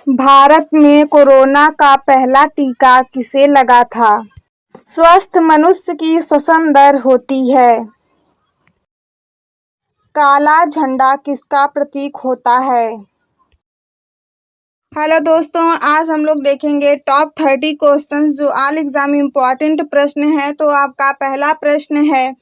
भारत में कोरोना का पहला टीका किसे लगा था? स्वस्थ मनुष्य की श्वसन दर होती है। काला झंडा किसका प्रतीक होता है? हेलो दोस्तों, आज हम लोग देखेंगे टॉप 30 क्वेश्चंस जो ऑल एग्जाम इम्पॉर्टेंट प्रश्न है। तो आपका पहला प्रश्न है,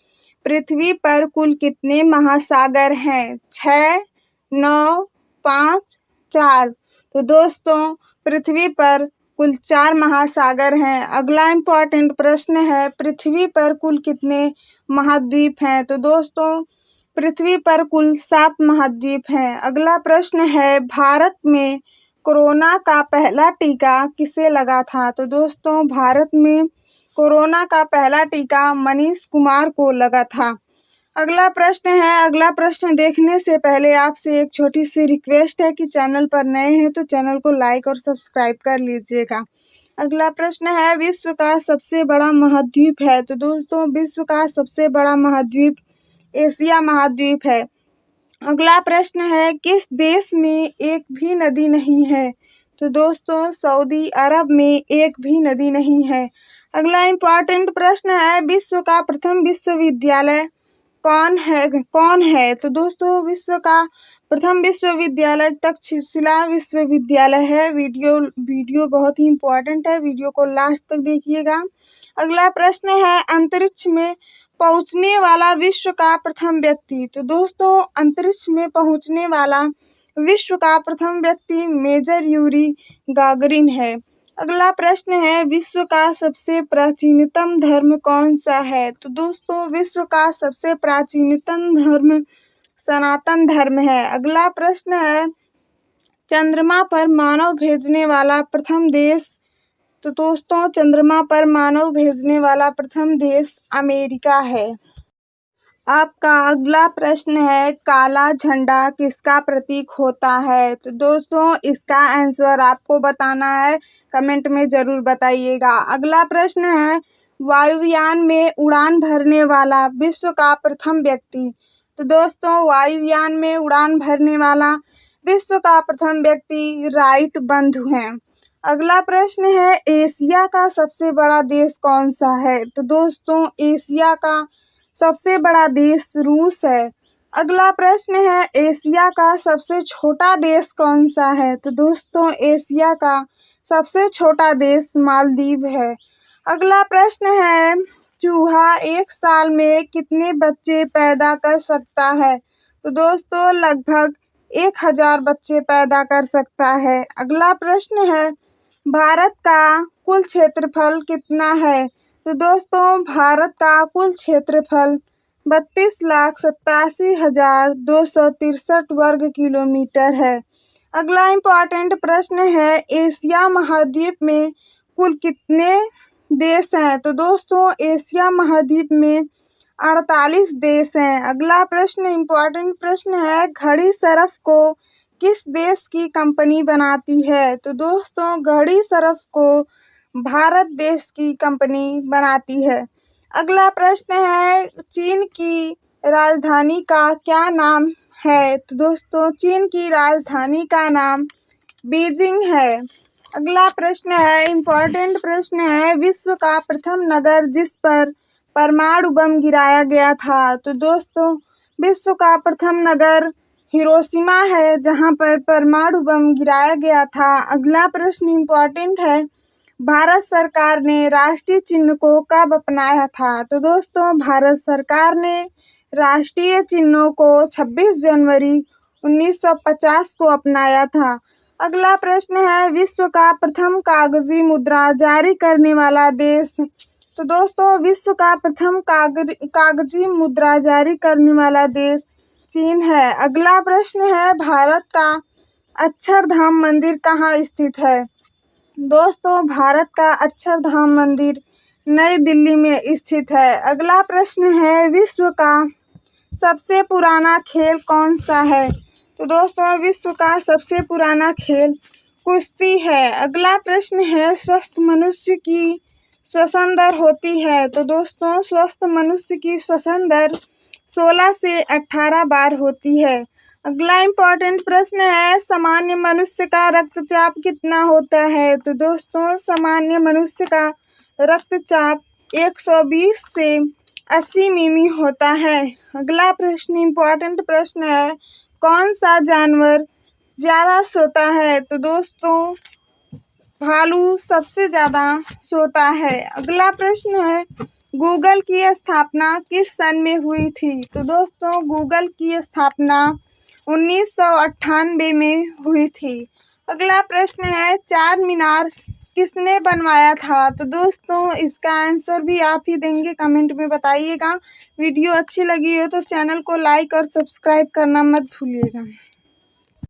पृथ्वी पर कुल कितने महासागर हैं? 6, 9, 5, 4। तो दोस्तों पृथ्वी पर कुल 4 महासागर हैं। अगला इम्पॉर्टेंट प्रश्न है, पृथ्वी पर कुल कितने महाद्वीप हैं? तो दोस्तों पृथ्वी पर कुल 7 महाद्वीप हैं। अगला प्रश्न है, भारत में कोरोना का पहला टीका किसे लगा था? तो दोस्तों भारत में कोरोना का पहला टीका मनीष कुमार को लगा था। अगला प्रश्न देखने से पहले आपसे एक छोटी सी रिक्वेस्ट है कि चैनल पर नए हैं तो चैनल को लाइक और सब्सक्राइब कर लीजिएगा। अगला प्रश्न है, विश्व का सबसे बड़ा महाद्वीप है? तो दोस्तों विश्व का सबसे बड़ा महाद्वीप एशिया महाद्वीप है। अगला प्रश्न है, किस देश में एक भी नदी नहीं है? तो दोस्तों सऊदी अरब में एक भी नदी नहीं है। अगला इम्पॉर्टेंट प्रश्न है, विश्व का प्रथम विश्वविद्यालय कौन है? तो दोस्तों विश्व का प्रथम विश्वविद्यालय तक्षशिला विश्वविद्यालय है। वीडियो बहुत ही इम्पोर्टेंट है, वीडियो को लास्ट तक देखिएगा। अगला प्रश्न है, अंतरिक्ष में पहुंचने वाला विश्व का प्रथम व्यक्ति? तो दोस्तों अंतरिक्ष में पहुंचने वाला विश्व का प्रथम व्यक्ति मेजर यूरी गागरिन है। अगला प्रश्न है, विश्व का सबसे प्राचीनतम धर्म कौन सा है? तो दोस्तों विश्व का सबसे प्राचीनतम धर्म सनातन धर्म है। अगला प्रश्न है, चंद्रमा पर मानव भेजने वाला प्रथम देश? तो दोस्तों चंद्रमा पर मानव भेजने वाला प्रथम देश अमेरिका है। आपका अगला प्रश्न है, काला झंडा किसका प्रतीक होता है? तो दोस्तों इसका आंसर आपको बताना है, कमेंट में ज़रूर बताइएगा। अगला प्रश्न है, वायुयान में उड़ान भरने वाला विश्व का प्रथम व्यक्ति? तो दोस्तों वायुयान में उड़ान भरने वाला विश्व का प्रथम व्यक्ति राइट बंधु हैं। अगला प्रश्न है, एशिया का सबसे बड़ा देश कौन सा है? तो दोस्तों एशिया का सबसे बड़ा देश रूस है। अगला प्रश्न है, एशिया का सबसे छोटा देश कौन सा है? तो दोस्तों एशिया का सबसे छोटा देश मालदीव है। अगला प्रश्न है, चूहा एक साल में कितने बच्चे पैदा कर सकता है? तो दोस्तों लगभग 1000 बच्चे पैदा कर सकता है। अगला प्रश्न है, भारत का कुल क्षेत्रफल कितना है? तो दोस्तों भारत का कुल क्षेत्रफल 32,87,263 वर्ग किलोमीटर है। अगला इम्पॉर्टेंट प्रश्न है, एशिया महाद्वीप में कुल कितने देश हैं? तो दोस्तों एशिया महाद्वीप में 48 देश हैं। अगला प्रश्न इम्पॉर्टेंट प्रश्न है, घड़ी सरफ को किस देश की कंपनी बनाती है? तो दोस्तों घड़ी सरफ को भारत देश की कंपनी बनाती है। अगला प्रश्न है, चीन की राजधानी का क्या नाम है? तो दोस्तों चीन की राजधानी का नाम बीजिंग है। अगला प्रश्न है, इम्पॉर्टेंट प्रश्न है, विश्व का प्रथम नगर जिस पर परमाणु बम गिराया गया था? तो दोस्तों विश्व का प्रथम नगर हिरोशिमा है जहां पर परमाणु बम गिराया गया था। अगला प्रश्न इम्पॉर्टेंट है, भारत सरकार ने राष्ट्रीय चिन्ह को कब अपनाया था? तो दोस्तों भारत सरकार ने राष्ट्रीय चिन्हों को 26 जनवरी 1950 को अपनाया था। अगला प्रश्न है, विश्व का प्रथम कागजी मुद्रा जारी करने वाला देश? तो दोस्तों विश्व का प्रथम कागजी मुद्रा जारी करने वाला देश चीन है। अगला प्रश्न है, भारत का अक्षरधाम मंदिर कहाँ स्थित है? दोस्तों भारत का अक्षरधाम मंदिर नई दिल्ली में स्थित है। अगला प्रश्न है, विश्व का सबसे पुराना खेल कौन सा है? तो दोस्तों विश्व का सबसे पुराना खेल कुश्ती है। अगला प्रश्न है, स्वस्थ मनुष्य की श्वसन दर होती है? तो दोस्तों स्वस्थ मनुष्य की श्वसन दर 16 से 18 बार होती है। अगला इम्पोर्टेंट प्रश्न है, सामान्य मनुष्य का रक्तचाप कितना होता है? तो दोस्तों सामान्य मनुष्य का रक्तचाप 120 से 80 मिमी होता है। अगला प्रश्न इम्पोर्टेंट प्रश्न है, कौन सा जानवर ज़्यादा सोता है? तो दोस्तों भालू सबसे ज़्यादा सोता है। अगला प्रश्न है, गूगल की स्थापना किस सन में हुई थी? तो दोस्तों गूगल की स्थापना 1998 में हुई थी। अगला प्रश्न है, चार मीनार किसने बनवाया था? तो दोस्तों इसका आंसर भी आप ही देंगे, कमेंट में बताइएगा। वीडियो अच्छी लगी हो तो चैनल को लाइक और सब्सक्राइब करना मत भूलिएगा।